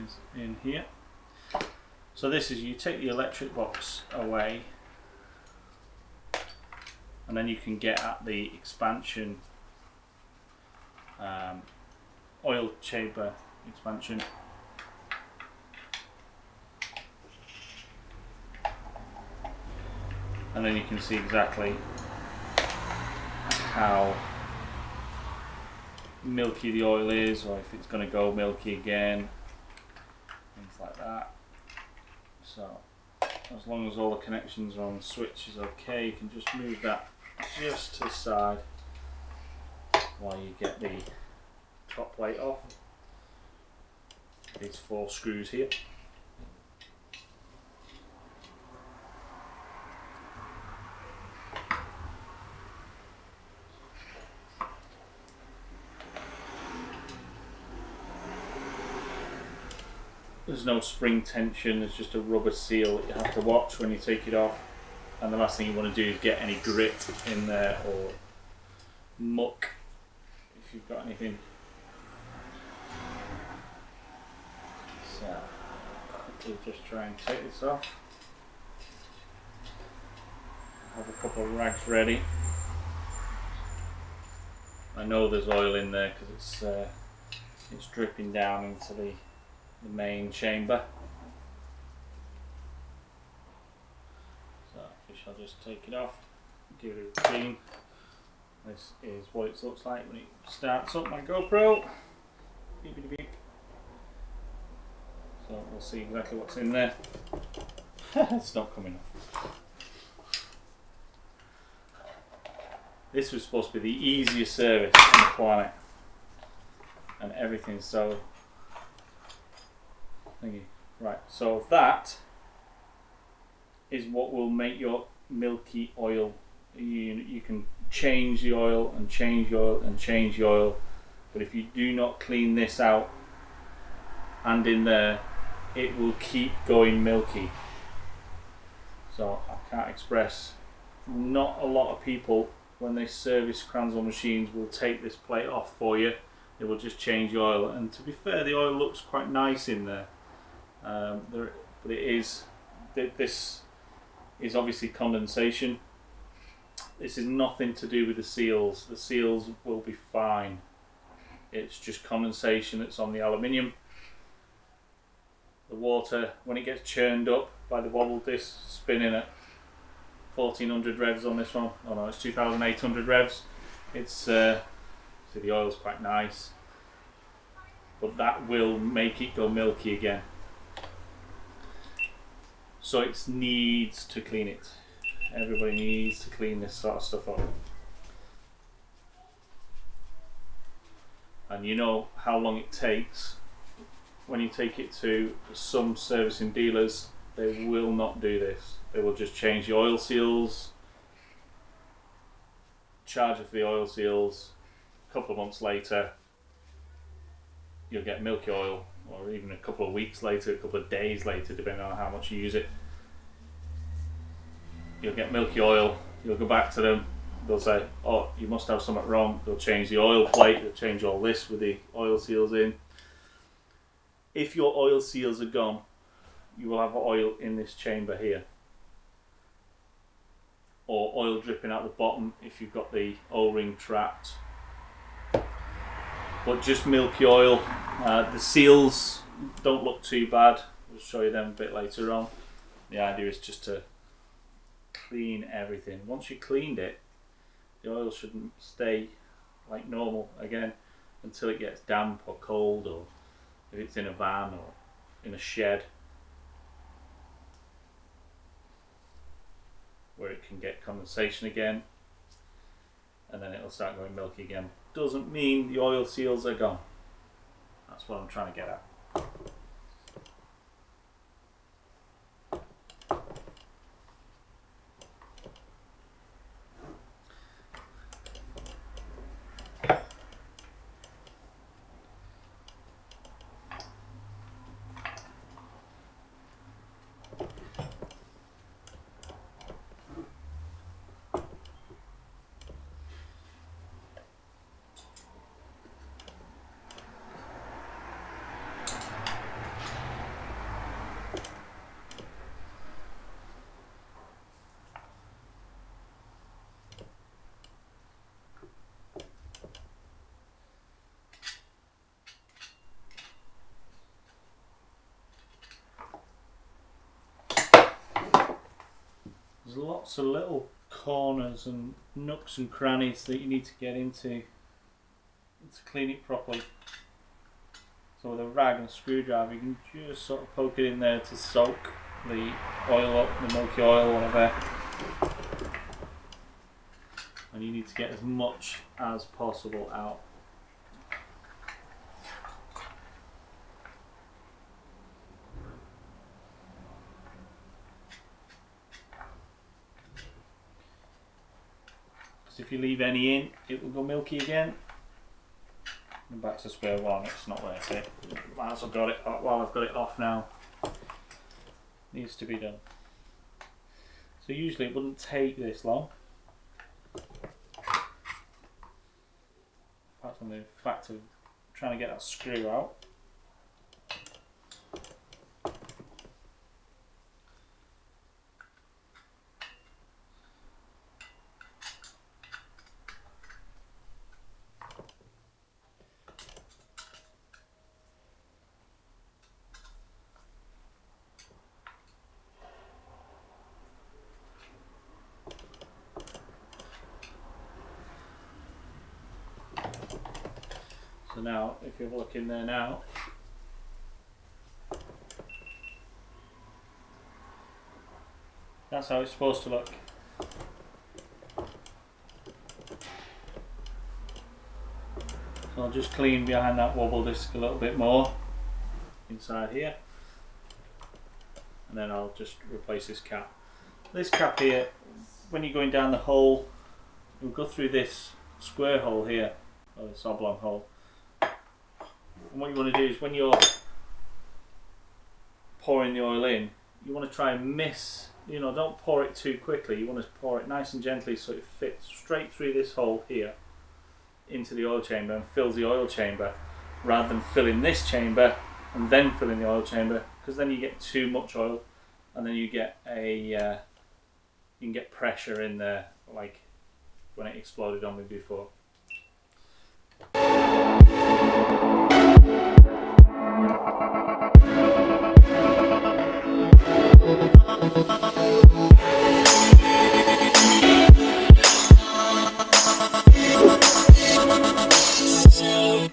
connections in here. So this is, you take the electric box away and then you can get at the expansion, oil chamber expansion. And then you can see exactly how milky the oil is, or if it's going to go milky again, things like that. So as long as all the connections are on the switch is okay, you can just move that just to the side while you get the top plate off. These 4 screws here. There's no spring tension, there's just a rubber seal that you have to watch when you take it off. And the last thing you want to do is get any grit in there or muck if you've got anything. So, quickly just try and take this off. Have a couple of rags ready. I know there's oil in there because it's dripping down into the main chamber. So I shall just take it off, give it a clean. This is what it looks like when it starts up my GoPro. Beep, beep, beep. So we'll see exactly what's in there. It's not coming off. This was supposed to be the easiest service on the planet, and everything's so thingy. Right, so that is what will make your milky oil. You can change the oil and change the oil and change the oil, but if you do not clean this out and in there, it will keep going milky. So I can't express, not a lot of people when they service Kranzle machines will take this plate off for you. It will just change the oil, and to be fair, the oil looks quite nice in there. But it is, this is obviously condensation. This is nothing to do with the seals. The seals will be fine. It's just condensation that's on the aluminium. The water, when it gets churned up by the wobble disc spinning at 1400 revs on this one, oh no, it's 2800 revs. It's so the oil's quite nice, but that will make it go milky again. So it needs to clean it. Everybody needs to clean this sort of stuff up. And you know how long it takes when you take it to some servicing dealers. They will not do this. They will just change the oil seals, charge you for the oil seals. A couple of months later, you'll get milky oil, or even a couple of weeks later, a couple of days later, depending on how much you use it. You'll get milky oil, you'll go back to them, they'll say, oh, you must have something wrong. They'll change the oil plate, they'll change all this with the oil seals in. If your oil seals are gone, you will have oil in this chamber here, or oil dripping out the bottom if you've got the O-ring trapped. But just milky oil. The seals don't look too bad. We'll show you them a bit later on. The idea is just to clean everything. Once you cleaned it, the oil shouldn't stay like normal again until it gets damp or cold, or if it's in a van or in a shed where it can get condensation again, and then it'll start going milky again. Doesn't mean the oil seals are gone. That's what I'm trying to get at. There's lots of little corners and nooks and crannies that you need to get into to clean it properly. So with a rag and a screwdriver you can just sort of poke it in there to soak the oil up, the milky oil, whatever. And you need to get as much as possible out. Because if you leave any in, it will go milky again. And back to square one, it's not worth it. Might as well got it while I've got it off now. Needs to be done. So usually it wouldn't take this long. Apart from the fact of trying to get that screw out. So now, if you look in there now, that's how it's supposed to look. So I'll just clean behind that wobble disc a little bit more inside here, and then I'll just replace this cap. This cap here, when you're going down the hole, you'll go through this square hole here, or this oblong hole. And what you want to do is when you're pouring the oil in, you want to try and don't pour it too quickly. You want to pour it nice and gently so it fits straight through this hole here into the oil chamber and fills the oil chamber, rather than filling this chamber and then filling the oil chamber, because then you get too much oil and then you get you can get pressure in there like when it exploded on me before. So